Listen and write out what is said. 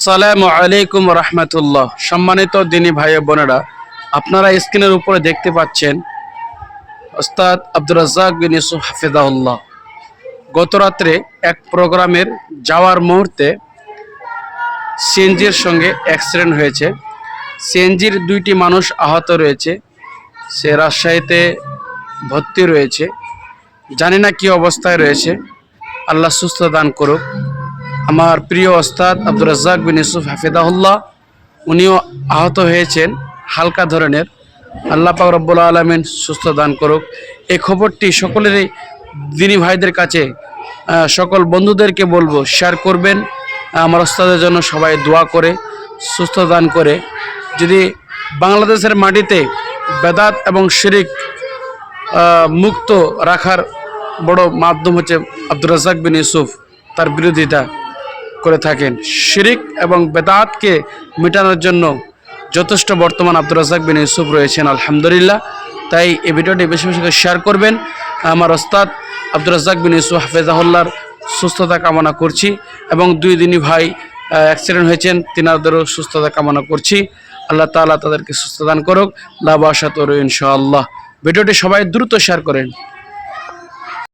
আসসালামু আলাইকুম রহমতুল্লাহ। সম্মানিত দিনী ভাই বোনেরা, আপনারা স্ক্রিনের উপরে দেখতে পাচ্ছেন ওস্তাদ আব্দুর রাজ্জাক বিন ইউসুফ হাফিজাহুল্লাহ। গত রাত্রে এক প্রোগ্রামের যাওয়ার মুহূর্তে সিএনজির সঙ্গে অ্যাক্সিডেন্ট হয়েছে। সিএনজির 2টি মানুষ আহত রয়েছে। সে রাজশাহীতে ভর্তি রয়েছে, জানি না কি অবস্থায় রয়েছে। আল্লাহ সুস্থ দান করুক। আমার প্রিয় ওস্তাদ আব্দুর রাজ্জাক বিন ইউসুফ হাফিজাহুল্লাহ, উনিও আহত হয়েছেন হালকা ধরনের। আল্লাহ পাক রব্বুল আলামিন সুস্থ দান করুক। এই খবরটি সকলেরই দিনী ভাইদের কাছে, সকল বন্ধুদেরকে বলবো শেয়ার করবেন। আমার ওস্তাদের জন্য সবাই দোয়া করে সুস্থ দান করে। যদি বাংলাদেশের মাটিতে বেদাত এবং শিরিক মুক্ত রাখার বড় মাধ্যম হচ্ছে আব্দুর রাজ্জাক বিন ইউসুফ, তার বিরোধিতা করে থাকেন। শিরিক এবং বেদাতকে মেটানোর জন্য যথেষ্ট বর্তমান আব্দুর রাজ্জাক বিন ইউসুফ রয়েছেন, আলহামদুলিল্লাহ। তাই এই ভিডিওটি বেশি বেশি করে শেয়ার করবেন। আমার ওস্তাদ আব্দুর রাজ্জাক বিন ইউসুফ হাফিজাহুল্লাহর সুস্থতা কামনা করছি এবং 2 দিনী ভাই অ্যাক্সিডেন্ট হয়েছেন, তিনাদেরও সুস্থতা কামনা করছি। আল্লাহ তাআলা তাদেরকে সুস্থ দান করুক। লা বাশা তরু ইনশাআল্লাহ। ভিডিওটি সবাই দ্রুত শেয়ার করেন।